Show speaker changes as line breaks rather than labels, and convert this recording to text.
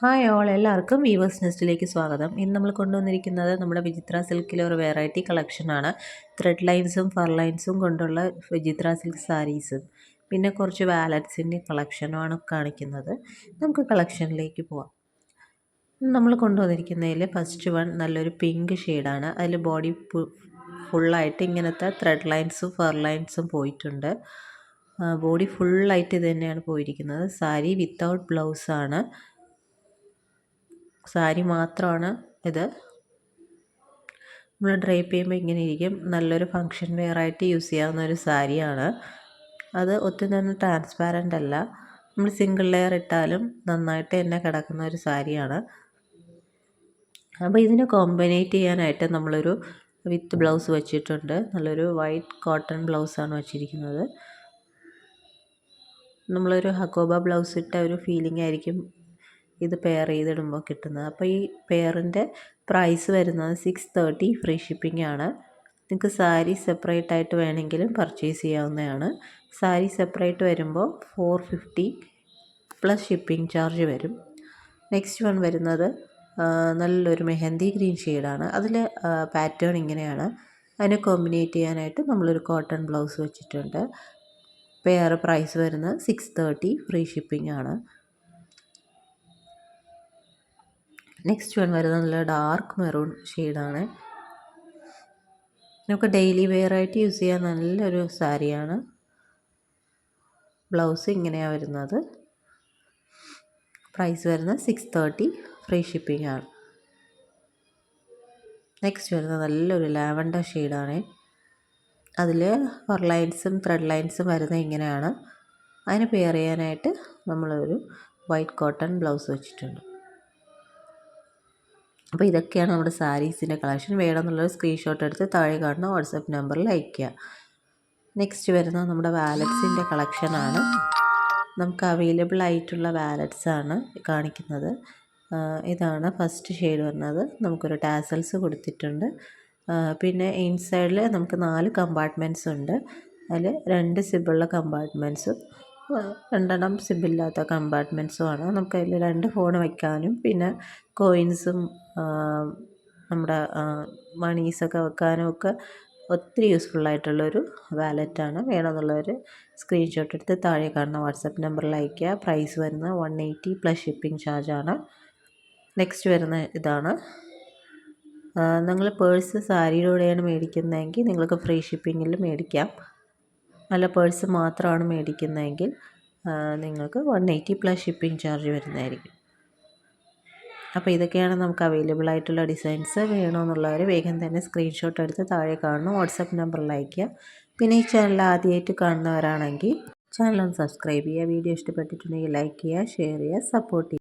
Hi all, എല്ലാവർക്കും weavers നെസ്റ്റിലേക്ക് സ്വാഗതം. ഇന്ന് നമ്മൾ കൊണ്ടുവന്നിരിക്കുന്നത് നമ്മുടെ വിചിത്ര സിൽക്കിലെ ഒരു വെറൈറ്റി കളക്ഷനാണ്. ത്രെഡ് ലൈൻസും ഫർ ലൈൻസും കൊണ്ടുള്ള വിചിത്ര സിൽക്ക് സാരീസും പിന്നെ കുറച്ച് വാലറ്റ്സിൻ്റെ കളക്ഷനുമാണ് കാണിക്കുന്നത്. നമുക്ക് കളക്ഷനിലേക്ക് പോവാം. നമ്മൾ കൊണ്ടുവന്നിരിക്കുന്നതിൽ ഫസ്റ്റ് വൺ നല്ലൊരു പിങ്ക് ഷെയ്ഡാണ്. അതിൽ ബോഡി ഫുള്ളായിട്ട് ഇങ്ങനത്തെ ത്രെഡ് ലൈൻസും ഫർ ലൈൻസും പോയിട്ടുണ്ട്. ബോഡി ഫുള്ളായിട്ട് ഇത് തന്നെയാണ് പോയിരിക്കുന്നത്. സാരി വിത്തൗട്ട് ബ്ലൗസാണ്. സാരി മാത്രമാണ് ഇത്. നമ്മൾ ഡ്രൈപ്പ് ചെയ്യുമ്പോൾ ഇങ്ങനെ ഇരിക്കും. നല്ലൊരു ഫങ്ഷൻ വെയർ ആയിട്ട് യൂസ് ചെയ്യാവുന്ന ഒരു സാരിയാണ്. അത് ഒത്തിരി തന്നെ ട്രാൻസ്പാരൻ്റ് അല്ല. നമ്മൾ സിംഗിൾ ലെയർ ഇട്ടാലും നന്നായിട്ട് തന്നെ കിടക്കുന്ന ഒരു സാരിയാണ്. അപ്പോൾ ഇതിനെ കോമ്പിനേറ്റ് ചെയ്യാനായിട്ട് നമ്മളൊരു വിത്ത് ബ്ലൗസ് വെച്ചിട്ടുണ്ട്. നല്ലൊരു വൈറ്റ് കോട്ടൺ ബ്ലൗസാണ് വെച്ചിരിക്കുന്നത്. നമ്മളൊരു ഹക്കോബ ബ്ലൗസ് ഇട്ട ഒരു ഫീലിംഗ് ആയിരിക്കും ഇത് പെയർ ചെയ്തിടുമ്പോൾ കിട്ടുന്നത്. അപ്പോൾ ഈ പെയറിൻ്റെ പ്രൈസ് വരുന്നത് 630 ഫ്രീ ഷിപ്പിംഗ് ആണ്. നിങ്ങൾക്ക് സാരി സെപ്പറേറ്റ് ആയിട്ട് വേണമെങ്കിലും പർച്ചേസ് ചെയ്യാവുന്നതാണ്. സാരി സെപ്പറേറ്റ് വരുമ്പോൾ 450 പ്ലസ് ഷിപ്പിംഗ് ചാർജ് വരും. നെക്സ്റ്റ് വൺ വരുന്നത് നല്ലൊരു മെഹന്തി ഗ്രീൻ ഷെയ്ഡാണ്. അതിൽ പാറ്റേൺ ഇങ്ങനെയാണ്. അതിനെ കോമ്പിനേറ്റ് ചെയ്യാനായിട്ട് നമ്മളൊരു കോട്ടൺ ബ്ലൗസ് വെച്ചിട്ടുണ്ട്. പെയർ പ്രൈസ് വരുന്നത് 630 ഫ്രീ ഷിപ്പിംഗ് ആണ്. നെക്സ്റ്റ് വൺ വരുന്നത് നല്ല ഡാർക്ക് മെറൂൺ ഷെയ്ഡാണ്. നമുക്ക് ഡെയിലി വെയർ ആയിട്ട് യൂസ് ചെയ്യാൻ നല്ലൊരു സാരിയാണ്. ബ്ലൗസ് ഇങ്ങനെയാണ് വരുന്നത്. പ്രൈസ് വരുന്നത് 630 ഫ്രീ ഷിപ്പിംഗ് ആണ്. നെക്സ്റ്റ് വരുന്നത് നല്ലൊരു ലാവൻഡർ ഷെയ്ഡാണ്. അതിൽ ഫർ ലൈൻസും ത്രെഡ് ലൈൻസും വരുന്നത് ഇങ്ങനെയാണ്. അതിന് പെയർ ചെയ്യാനായിട്ട് നമ്മളൊരു വൈറ്റ് കോട്ടൺ ബ്ലൗസ് വെച്ചിട്ടുണ്ട്. അപ്പോൾ ഇതൊക്കെയാണ് നമ്മുടെ സാരീസിൻ്റെ കളക്ഷൻ. വേണമെന്നുള്ളൊരു സ്ക്രീൻഷോട്ട് എടുത്ത് താഴെ കാണുന്ന വാട്സപ്പ് നമ്പറിൽ അയയ്ക്കുക. നെക്സ്റ്റ് വരുന്നത് നമ്മുടെ വാലറ്റ്സിൻ്റെ കളക്ഷനാണ്. നമുക്ക് അവൈലബിൾ ആയിട്ടുള്ള വാലറ്റ്സാണ് കാണിക്കുന്നത്. ഇതാണ് ഫസ്റ്റ് ഷെയ്ഡ് വരുന്നത്. നമുക്കൊരു ടാസൽസ് കൊടുത്തിട്ടുണ്ട്. പിന്നെ ഇൻസൈഡിൽ നമുക്ക് 4 കമ്പാർട്ട്മെൻറ്റ്സ് ഉണ്ട്. അതിൽ 2 സിബുള്ള കമ്പാർട്ട്മെൻറ്റ്സും 2 സിബില്ലാത്ത കമ്പാർട്ട്മെൻറ്റ്സുമാണ്. നമുക്ക് അതിൽ 2 ഫോൺ വയ്ക്കാനും പിന്നെ കോയിൻസും നമ്മുടെ മണീസൊക്കെ വെക്കാനും ഒക്കെ ഒത്തിരി യൂസ്ഫുള്ളായിട്ടുള്ളൊരു വാലറ്റാണ്. വേണമെന്നുള്ളവർ സ്ക്രീൻഷോട്ട് എടുത്ത് താഴെ കാണുന്ന വാട്സപ്പ് നമ്പറിൽ അയയ്ക്കുക. പ്രൈസ് വരുന്നത് 180 പ്ലസ് ഷിപ്പിംഗ് ചാർജാണ്. നെക്സ്റ്റ് വരുന്ന ഇതാണ്. നിങ്ങൾ പേഴ്സ് സാരിയിലൂടെയാണ് മേടിക്കുന്നതെങ്കിൽ നിങ്ങൾക്ക് ഫ്രീ ഷിപ്പിങ്ങിൽ മേടിക്കാം. അല്ല പേഴ്സ് മാത്രമാണ് മേടിക്കുന്നതെങ്കിൽ നിങ്ങൾക്ക് 180 പ്ലസ് ഷിപ്പിംഗ് ചാർജ് വരുന്നതായിരിക്കും. അപ്പോൾ ഇതൊക്കെയാണ് നമുക്ക് അവൈലബിൾ ആയിട്ടുള്ള ഡിസൈൻസ്. വേണമെന്നുള്ളവർ വേഗം തന്നെ സ്ക്രീൻഷോട്ട് എടുത്ത് താഴെ കാണുന്ന വാട്സപ്പ് നമ്പറിൽ അയയ്ക്കുക. പിന്നെ ഈ ചാനൽ ആദ്യമായിട്ട് കാണുന്നവരാണെങ്കിൽ ചാനൽ ഒന്ന് സബ്സ്ക്രൈബ് ചെയ്യുക. വീഡിയോ ഇഷ്ടപ്പെട്ടിട്ടുണ്ടെങ്കിൽ ലൈക്ക് ചെയ്യുക, ഷെയർ ചെയ്യുക, സപ്പോർട്ട് ചെയ്യുക.